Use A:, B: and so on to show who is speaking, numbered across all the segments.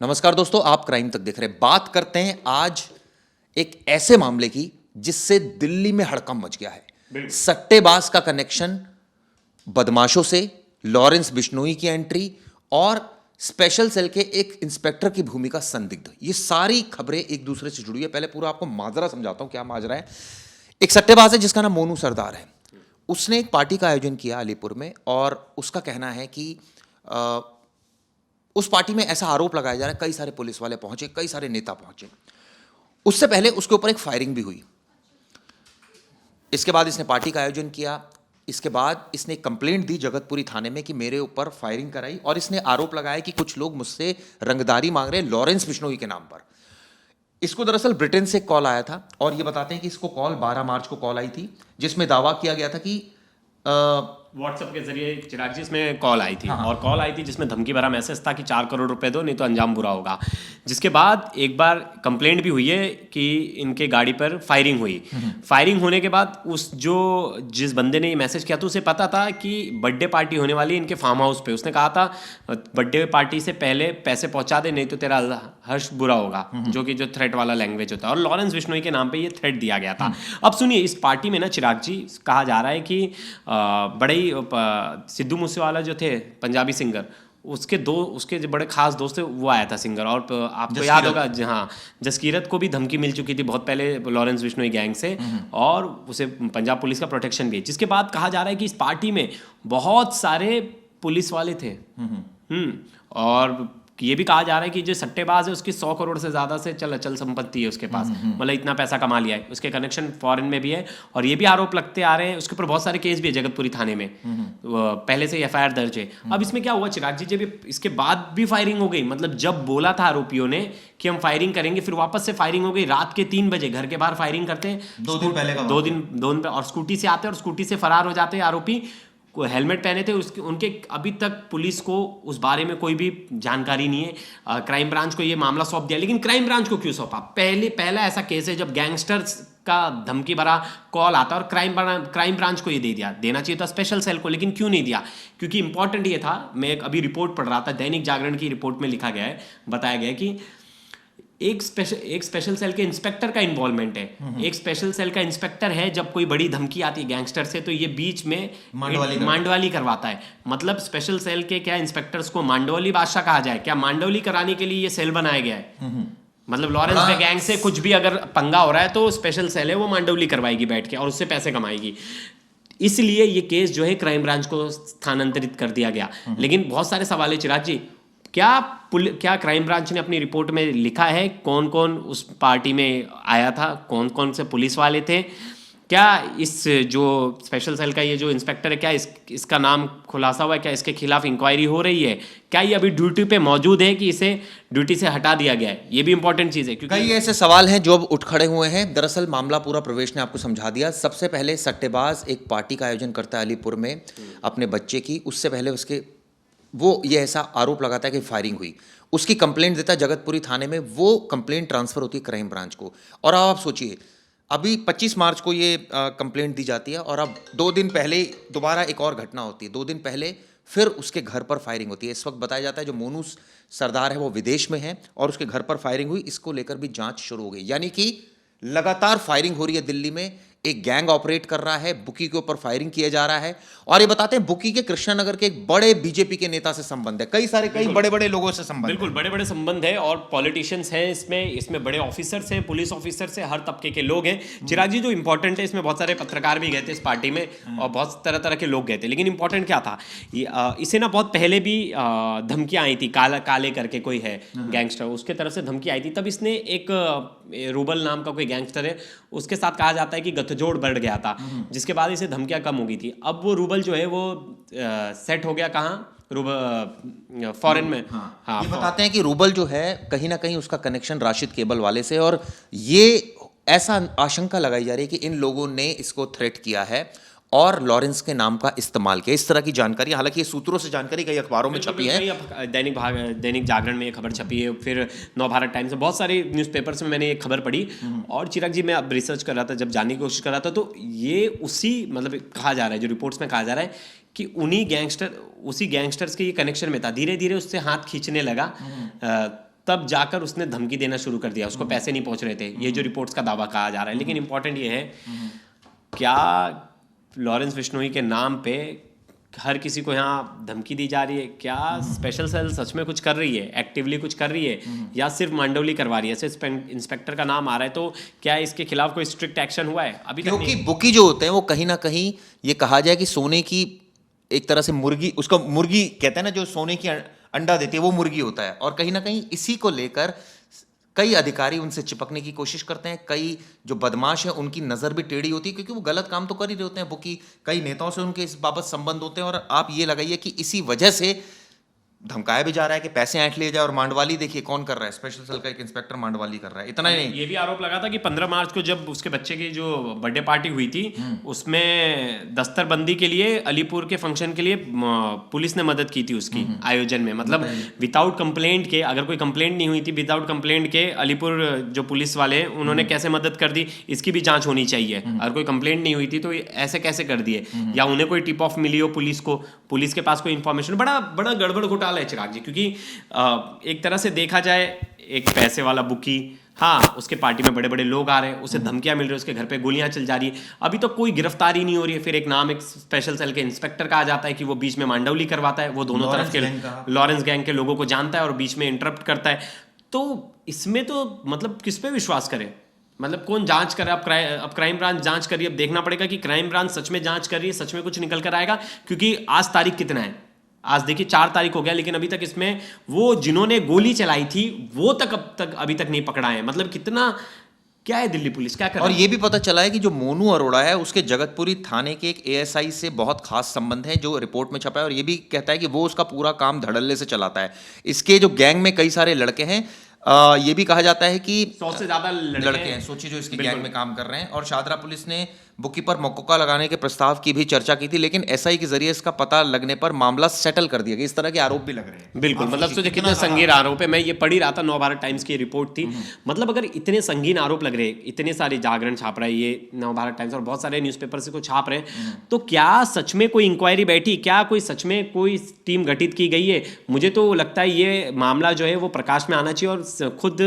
A: नमस्कार दोस्तों, आप क्राइम तक देख रहे हैं। बात करते हैं आज एक ऐसे मामले की जिससे दिल्ली में हड़कंप मच गया है। सट्टेबाज का कनेक्शन बदमाशों से, लॉरेंस बिश्नोई की एंट्री और स्पेशल सेल के एक इंस्पेक्टर की भूमिका संदिग्ध। ये सारी खबरें एक दूसरे से जुड़ी है। पहले पूरा आपको माजरा समझाता हूं क्या माजरा है। एक सट्टेबाज है जिसका नाम मोनू सरदार है। उसने एक पार्टी का आयोजन किया अलीपुर में और उसका कहना है कि उस पार्टी में ऐसा आरोप लगाया जा रहा है, कई सारे पुलिस वाले पहुंचे, कई सारे नेता पहुंचे। उससे पहले उसके ऊपर एक फायरिंग भी हुई। इसके बाद इसने पार्टी का आयोजन किया। इसके बाद इसने एक कंप्लेंट दी जगतपुरी थाने में कि मेरे ऊपर फायरिंग कराई और इसने आरोप लगाया कि कुछ लोग मुझसे रंगदारी मांग रहे हैं लॉरेंस बिश्नोई के नाम पर। इसको दरअसल ब्रिटेन से कॉल आया था और ये बताते हैं कि इसको कॉल 12 मार्च को कॉल आई थी, जिसमें दावा किया गया था कि
B: व्हाट्सएप के जरिए चिराग जी इसमें कॉल आई थी।
A: हाँ।
B: और कॉल आई थी जिसमें धमकी भरा मैसेज था कि 4 करोड़ रुपए दो नहीं तो अंजाम बुरा होगा। जिसके बाद एक बार कंप्लेंट भी हुई है कि इनके गाड़ी पर फायरिंग हुई। फायरिंग होने के बाद जिस बंदे ने ये मैसेज किया था उसे पता था कि बर्थडे पार्टी होने वाली है इनके फार्म हाउस पे। उसने कहा था बर्थडे पार्टी से पहले पैसे पहुंचा दे नहीं तो तेरा हर्ष बुरा होगा, जो थ्रेट वाला लैंग्वेज होता है। और लॉरेंस बिश्नोई के नाम पे ये थ्रेट दिया गया था। अब सुनिए, इस पार्टी में ना चिराग जी कहा जा रहा है कि बड़े ही सिद्धू मूसेवाला जो थे पंजाबी सिंगर, उसके जो बड़े खास दोस्त थे वो आया था सिंगर। और आपको याद होगा हाँ, जसकीरत को भी धमकी मिल चुकी थी बहुत पहले लॉरेंस बिश्नोई गैंग से और उसे पंजाब पुलिस का प्रोटेक्शन भी है। जिसके बाद कहा जा रहा है कि इस पार्टी में बहुत सारे पुलिस वाले थे। और ये भी कहा जा रहा है कि जो सट्टेबाज है उसकी 100 करोड़ से ज़्यादा से चल संपत्ति है उसके पास। मतलब इतना पैसा कमा लिया है। उसके कनेक्शन फॉरेन में भी है और ये भी आरोप लगते आ रहे हैं। उसके ऊपर बहुत सारे केस भी है जगतपुरी थाने में, पहले से FIR दर्ज है। अब इसमें क्या हुआ चिराग जी, जब इसके बाद भी फायरिंग हो गई, मतलब जब बोला था आरोपियों ने कि हम फायरिंग करेंगे, फिर वापस से फायरिंग हो गई। रात के 3 बजे घर के बाहर फायरिंग करते हैं।
A: दो दिन पहले
B: और स्कूटी से आते हैं और स्कूटी से फरार हो जाते हैं आरोपी। हेलमेट पहने थे उनके अभी तक पुलिस को उस बारे में कोई भी जानकारी नहीं है। क्राइम ब्रांच को ये मामला सौंप दिया, लेकिन क्राइम ब्रांच को क्यों सौंपा? पहला ऐसा केस है जब गैंगस्टर्स का धमकी भरा कॉल आता है और क्राइम ब्रांच को ये देना चाहिए था स्पेशल सेल को, लेकिन क्यों नहीं दिया? क्योंकि इंपॉर्टेंट ये था, मैं अभी रिपोर्ट पढ़ रहा था, दैनिक जागरण की रिपोर्ट में लिखा गया है, बताया गया है कि एक स्पेशल सेल के इंस्पेक्टर का इन्वॉल्वमेंट है। एक स्पेशल सेल का इंस्पेक्टर है, जब कोई बड़ी धमकी आती है गैंगस्टर से तो ये बीच में मांडवाली करवाता है। मतलब स्पेशल सेल के क्या इंस्पेक्टर्स को मांडवाली बादशाह कहा जाए? क्या मांडवाली कराने के लिए ये सेल बनाया गया है? मतलब लॉरेंस में गैंग से कुछ भी अगर पंगा हो रहा है तो स्पेशल सेल है वो मांडवली करवाएगी बैठ के और उससे पैसे कमाएगी। इसलिए ये केस जो है क्राइम ब्रांच को स्थानांतरित कर दिया गया। लेकिन बहुत सारे सवाल है चिराग जी, क्या क्राइम ब्रांच ने अपनी रिपोर्ट में लिखा है कौन कौन उस पार्टी में आया था, कौन कौन से पुलिस वाले थे? क्या इस जो स्पेशल सेल का ये जो इंस्पेक्टर है, क्या इसका नाम खुलासा हुआ है? क्या इसके खिलाफ इंक्वायरी हो रही है? क्या ये अभी ड्यूटी पे मौजूद है कि इसे ड्यूटी से हटा दिया गया है? ये भी इंपॉर्टेंट चीज़ है क्योंकि
A: कई ऐसे सवाल हैं जो अब उठ खड़े हुए हैं। दरअसल मामला पूरा प्रवेश ने आपको समझा दिया। सबसे पहले सट्टेबाज एक पार्टी का आयोजन करता है अलीपुर में अपने बच्चे की। उससे पहले वो ये ऐसा आरोप लगाता है कि फायरिंग हुई। उसकी कंप्लेंट देता है जगतपुरी थाने में। वो कंप्लेंट ट्रांसफर होती है क्राइम ब्रांच को। और अब आप सोचिए, अभी 25 मार्च को ये कंप्लेंट दी जाती है और अब 2 दिन पहले दोबारा एक और घटना होती है। 2 दिन पहले फिर उसके घर पर फायरिंग होती है। इस वक्त बताया जाता है जो मोनू सरदार है वो विदेश में है और उसके घर पर फायरिंग हुई। इसको लेकर भी जांच शुरू हो गई। यानी कि लगातार फायरिंग हो रही है दिल्ली में। एक गैंग ऑपरेट कर रहा है, बुकी के ऊपर फायरिंग किया जा रहा है। और ये बताते हैं बुकी के कृष्णानगर के एक बड़े बीजेपी के नेता से संबंध है। कई बड़े बड़े लोगों से संबंध है।
B: बिल्कुल बड़े बड़े संबंध है और पॉलिटिशियंस हैं इसमें बड़े ऑफिसर्स हैं, पुलिस ऑफिसर्स हैं, हर तबके के लोग हैं। चिराग जी, जो इंपॉर्टेंट है इसमें बहुत सारे पत्रकार भी गए थे इस पार्टी में और बहुत तरह तरह के लोग गए थे। लेकिन इंपॉर्टेंट क्या था, इसे ना बहुत पहले भी धमकियां आई थी। काले करके कोई है गैंगस्टर, उसके तरफ से धमकी आई थी। तब इसने एक रूबल नाम का कोई गैंगस्टर है, उसके साथ कहा जाता है कि गठजोड़ बढ़ गया था, जिसके बाद इसे धमकियां कम हो गई थी। अब वो रूबल जो है वो सेट हो गया कहाँ? फॉरेन में।
A: हाँ, ये बताते हैं कि रूबल जो है कहीं ना कहीं उसका कनेक्शन राशिद केबल वाले से, और ये ऐसा आशंका लगाई जा रही है कि इन लोगों ने इसको थ्रेट किया है और लॉरेंस के नाम का इस्तेमाल किया। इस तरह की जानकारी, हालांकि ये सूत्रों से जानकारी कई अखबारों में छपी है।
B: दैनिक जागरण में ये खबर छपी है, फिर नवभारत टाइम्स में, बहुत सारे न्यूज़पेपर्स में मैंने ये खबर पढ़ी। और चिराग जी, मैं अब रिसर्च कर रहा था, जब जानने की कोशिश कर रहा था, तो ये मतलब कहा जा रहा है, जो रिपोर्ट्स में कहा जा रहा है कि उसी गैंगस्टर्स के ये कनेक्शन में था। धीरे धीरे उससे हाथ खींचने लगा तब जाकर उसने धमकी देना शुरू कर दिया, उसको पैसे नहीं पहुंच रहे थे, ये जो रिपोर्ट्स का दावा कहा जा रहा है। लेकिन इंपॉर्टेंट ये है, क्या लॉरेंस बिश्नोई के नाम पे हर किसी को यहाँ धमकी दी जा रही है? क्या स्पेशल सेल सच में कुछ कर रही है, एक्टिवली कुछ कर रही है, या सिर्फ मांडवली करवा रही है? सिर्फ इंस्पेक्टर का नाम आ रहा है, तो क्या इसके खिलाफ कोई स्ट्रिक्ट एक्शन हुआ है? अभी तक
A: क्योंकि
B: नहीं।
A: बुकी जो होते हैं वो कहीं ना कहीं ये कहा जाए कि सोने की एक तरह से मुर्गी, उसका मुर्गी कहते हैं ना, जो सोने की अंडा देती है वो मुर्गी होता है। और कहीं ना कहीं इसी को लेकर कई अधिकारी उनसे चिपकने की कोशिश करते हैं, कई जो बदमाश हैं उनकी नज़र भी टेढ़ी होती है, क्योंकि वो गलत काम तो कर ही रहे होते हैं बुकी। कई नेताओं से उनके इस बाबत संबंध होते हैं, और आप ये लगाइए कि इसी वजह से धमकाया भी जा रहा है कि पैसे ऐंठ लिए जाए। और मांडवाली देखिए कौन कर रहा है, स्पेशल सेल का एक इंस्पेक्टर मांडवाली कर रहा है। इतना ही नहीं,
B: ये भी आरोप लगा था कि 15 मार्च को जब उसके बच्चे की जो बर्थडे पार्टी हुई थी, उसमें दस्तरबंदी के लिए, अलीपुर के फंक्शन के लिए पुलिस ने मदद की थी उसकी आयोजन में। मतलब विदाउट कंप्लेंट के, अगर कोई कंप्लेंट नहीं हुई थी, विदाउट कंप्लेंट के अलीपुर जो पुलिस वाले हैं उन्होंने कैसे मदद कर दी, इसकी भी जांच होनी चाहिए। अगर कोई कंप्लेंट नहीं हुई थी तो ऐसे कैसे कर दिए, या उन्हें कोई टिप ऑफ मिली हो पुलिस को, पुलिस के पास कोई इंफॉर्मेशन। बड़ा बड़ा गड़बड़ घोटाला है चिराग जी, क्योंकि एक तरह से देखा जाए, एक पैसे वाला बुकी, हाँ उसके पार्टी में बड़े बड़े लोग आ रहे हैं, उसे धमकियां मिल रही है, उसके घर पे गोलियां चल जा रही है, अभी तो कोई गिरफ्तारी नहीं हो रही है। फिर एक नाम एक स्पेशल सेल के इंस्पेक्टर का आ जाता है कि वो बीच में मांडवली करवाता है, वो दोनों तरफ के लॉरेंस गैंग के लोगों को जानता है और बीच में इंटरप्ट करता है। तो इसमें तो मतलब किस पे विश्वास करें? मतलब कौन जांच करे? अब क्राइम ब्रांच जांच करिए, अब देखना पड़ेगा कि क्राइम ब्रांच सच में जांच कर रही है, सच में कुछ निकल कर आएगा। क्योंकि आज तारीख कितना है, आज देखिए 4 तारीख हो गया, लेकिन अभी तक इसमें वो जिन्होंने गोली चलाई थी वो तक अभी तक नहीं पकड़ा है। मतलब कितना, क्या है दिल्ली पुलिस क्या कर
A: और
B: रही है?
A: ये भी पता चला है कि जो मोनू अरोड़ा है उसके जगतपुरी थाने के एक एएसआई से बहुत खास संबंध है, जो रिपोर्ट में छपा है। और ये भी कहता है कि वो उसका पूरा काम धड़ल्ले से चलाता है। इसके जो गैंग में कई सारे लड़के हैं, ये भी कहा जाता है कि
B: 100 से ज्यादा
A: लड़के हैं, सोचिए, जो इसकी गैंग में काम कर रहे हैं। और शादरा पुलिस ने बुकी पर मकोका लगाने के प्रस्ताव की भी चर्चा की थी, लेकिन एसआई के जरिए इसका पता लगने पर मामला सेटल कर दिया गया। इस तरह के आरोप भी लग रहे हैं।
B: बिल्कुल, मतलब सोचिए कितने संगीन आरोप है। मैं ये पढ़ ही रहा था, नवभारत टाइम्स की रिपोर्ट थी। मतलब अगर इतने संगीन आरोप लग रहे हैं, इतने सारे जागरण छाप रहा है ये नवभारत टाइम्स और बहुत सारे न्यूज़पेपर से को छाप रहे हैं, तो क्या सच में कोई इंक्वायरी बैठी? क्या कोई सच में कोई टीम गठित की गई है? मुझे तो लगता है ये मामला जो है वो प्रकाश में आना चाहिए। और खुद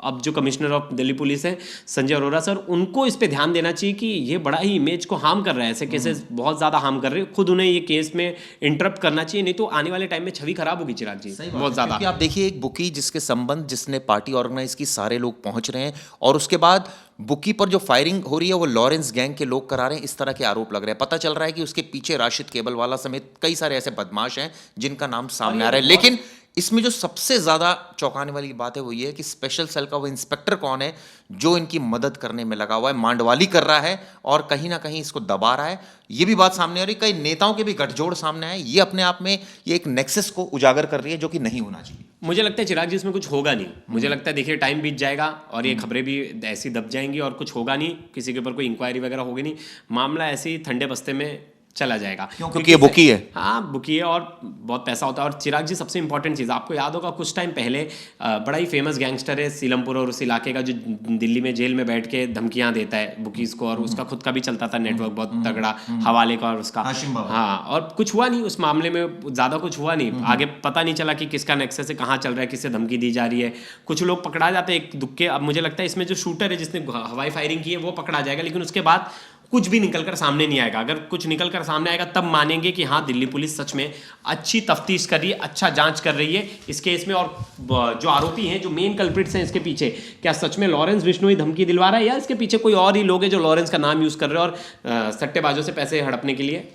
B: अब जो कमिश्नर ऑफ दिल्ली पुलिस है संजय अरोड़ा सर, उनको इस पे ध्यान देना चाहिए कि ये बड़ा ही इमेज को हार्म कर रहा है। ऐसे केसेस बहुत ज्यादा हार्म कर रहे हैं, खुद उन्हें ये केस में इंटरप्ट करना चाहिए, नहीं तो आने वाले टाइम में छवि खराब होगी चिराग जी, बहुत ज्यादा।
A: क्योंकि आप देखिए, एक बुकी जिसके संबंध, जिसने पार्टी ऑर्गेनाइज की, सारे लोग पहुंच रहे हैं, और उसके बाद बुकी पर जो फायरिंग हो रही है वो लॉरेंस गैंग के लोग करा रहे हैं। इस तरह के आरोप लग रहे हैं। पता चल रहा है कि उसके पीछे राशिद केबलवाला समेत कई सारे ऐसे बदमाश हैं जिनका नाम सामने आ रहा है। लेकिन इसमें जो सबसे ज्यादा चौंकाने वाली बात है वो ये है कि स्पेशल सेल का वो इंस्पेक्टर कौन है जो इनकी मदद करने में लगा हुआ है, मांडवाली कर रहा है और कहीं ना कहीं इसको दबा रहा है। ये भी बात सामने आ रही है, कई नेताओं के भी गठजोड़ सामने आए। ये अपने आप में ये एक नेक्सस को उजागर कर रही है, जो कि नहीं होना चाहिए।
B: मुझे लगता है चिराग जी इसमें कुछ होगा नहीं। मुझे लगता है देखिए टाइम बीत जाएगा और ये खबरें भी ऐसी दब जाएंगी और कुछ होगा नहीं, किसी के ऊपर कोई इंक्वायरी वगैरह होगी नहीं, मामला ऐसे ही ठंडे बस्ते में चला जाएगा।
A: क्योंकि ये बुकी है।
B: हाँ बुकी है और बहुत पैसा होता है। और चिराग जी सबसे इंपॉर्टेंट चीज़, आपको याद होगा कुछ टाइम पहले बड़ा ही फेमस गैंगस्टर है सीलमपुर और उस इलाके का, जो दिल्ली में जेल में बैठ के धमकियां देता है बुकीज को, और उसका खुद का भी चलता था नेटवर्क बहुत तगड़ा हवाले का और उसका। हाँ, और कुछ हुआ नहीं उस मामले में, ज़्यादा कुछ हुआ नहीं आगे। पता नहीं चला कि किसका नेक्सस है, कहाँ चल रहा है, किससे धमकी दी जा रही है। कुछ लोग पकड़ा जाते हैं एक दुक्के। अब मुझे लगता है इसमें जो शूटर है जिसने हवाई फायरिंग की है वो पकड़ा जाएगा, लेकिन उसके बाद कुछ भी निकलकर सामने नहीं आएगा। अगर कुछ निकलकर सामने आएगा तब मानेंगे कि हाँ दिल्ली पुलिस सच में अच्छी तफ्तीश कर रही है, अच्छा जांच कर रही है इस केस में। और जो आरोपी हैं, जो मेन कल्प्रिट्स हैं इसके पीछे, क्या सच में लॉरेंस बिश्नोई धमकी दिलवा रहा है या इसके पीछे कोई और ही लोग हैं जो लॉरेंस का नाम यूज कर रहे हैं और सट्टेबाजों से पैसे हड़पने के लिए।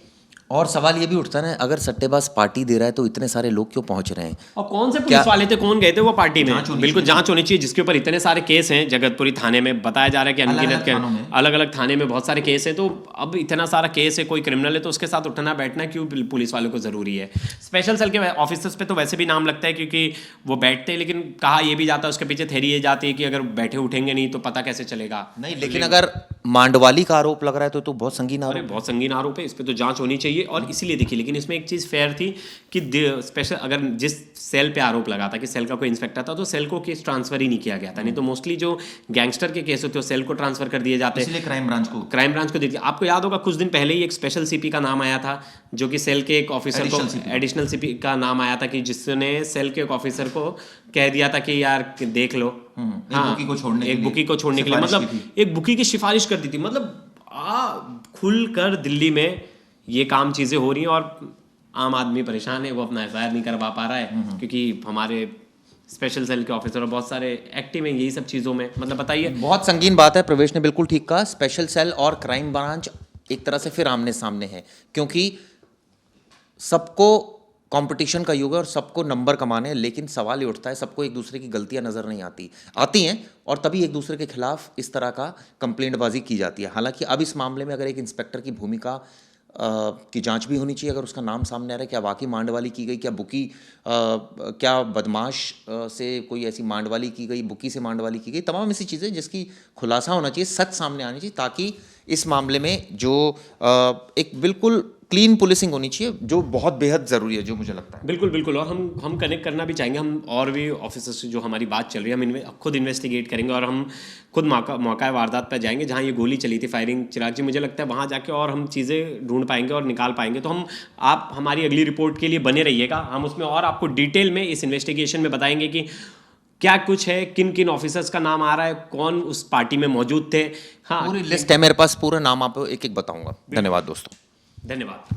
A: और सवाल ये भी उठता है ना, अगर सट्टेबाज पार्टी दे रहा है तो इतने सारे लोग क्यों पहुंच रहे हैं?
B: और कौन से पुलिस वाले थे, कौन गए थे वो पार्टी में? बिल्कुल जांच होनी चाहिए, जिसके ऊपर इतने सारे केस हैं। जगतपुरी थाने में बताया जा रहा है कि अनगिनत के अलग अलग थाने में बहुत सारे केस हैं। तो अब इतना सारा केस है, कोई क्रिमिनल है तो उसके साथ उठना बैठना क्यों पुलिस वालों को जरूरी है? स्पेशल सेल के ऑफिसर्स पे तो वैसे भी नाम लगता है क्योंकि वो बैठते हैं, लेकिन कहा यह भी जाता है, उसके पीछे थेरी ये जाती है कि अगर बैठे उठेंगे नहीं तो पता कैसे चलेगा।
A: नहीं, लेकिन अगर मांडवाली का आरोप लग रहा है तो बहुत संगीन आरोप।
B: बहुत संगीन आरोप है, इस पर तो जांच होनी चाहिए। चाहिए और इसीलिए दिखी। लेकिन इसमें एक चीज़ फेयर थी कि स्पेशल अगर जिस सेल पे आरोप लगा था कि सेल का कोई इंस्पेक्टर था तो सेल को केस ट्रांसफर ही नहीं किया गया था। नहीं तो मोस्टली जो गैंगस्टर के केस होते हैं सेल को ट्रांसफर कर दिए जाते हैं,
A: इसलिए क्राइम ब्रांच को
B: दे दिया। आपको याद होगा कुछ दिन पहले ही एक स्पेशल सीपी का नाम आया था, जो कि सेल के एक ऑफिसर को, एडिशनल सीपी का नाम आया था कि जिसने सेल के एक ऑफिसर को कह दिया था कि यार देख लो,
A: एक बुकी को छोड़ने
B: के लिए मतलब एक बुकी की सिफारिश कर दी थी। मतलब खुल कर दिल्ली में ये काम चीजें हो रही हैं और आम आदमी परेशान है, वो अपना एफआईआर नहीं करवा पा रहा है क्योंकि हमारे स्पेशल सेल के ऑफिसर और बहुत सारे एक्टिव हैं यही सब चीज़ों में। मतलब बताइए,
A: बहुत संगीन बात है, प्रवेश ने बिल्कुल ठीक कहा। स्पेशल सेल और क्राइम ब्रांच एक तरह से फिर आमने सामने है, क्योंकि सबको कंपटीशन का युग है और सबको नंबर कमाने हैं, लेकिन सवाल ये उठता है सबको एक दूसरे की गलतियां नजर नहीं आती हैं और तभी एक दूसरे के खिलाफ इस तरह का कंप्लेंटबाजी की जाती है। हालांकि अब इस मामले में अगर एक इंस्पेक्टर की भूमिका की जांच भी होनी चाहिए, अगर उसका नाम सामने आ रहा है, क्या वाकई मांडवाली की गई, क्या बुकी क्या बदमाश से कोई ऐसी मांडवाली की गई, बुकी से मांडवाली की गई, तमाम ऐसी चीज़ें जिसकी खुलासा होना चाहिए, सच सामने आनी चाहिए, ताकि इस मामले में जो एक बिल्कुल क्लीन पुलिसिंग होनी चाहिए, जो बहुत बेहद ज़रूरी है, जो मुझे लगता है।
B: बिल्कुल बिल्कुल। और हम कनेक्ट करना भी चाहेंगे, हम और भी ऑफिसर्स से जो हमारी बात चल रही है हम खुद इन्वेस्टिगेट करेंगे और हम खुद मौका वारदात पर जाएंगे जहाँ ये गोली चली थी, फायरिंग। चिराग जी, मुझे लगता है वहाँ जाके और हम चीज़ें ढूंढ पाएंगे और निकाल पाएंगे। तो आप हमारी अगली रिपोर्ट के लिए बने रहिएगा, हम उसमें और आपको डिटेल में इस इन्वेस्टिगेशन में बताएंगे कि क्या कुछ है, किन किन ऑफिसर्स का नाम आ रहा है, कौन उस पार्टी में मौजूद थे। हाँ,
A: पूरी लिस्ट है मेरे पास, पूरा नाम आपको एक एक बताऊंगा। धन्यवाद दोस्तों।
B: धन्यवाद।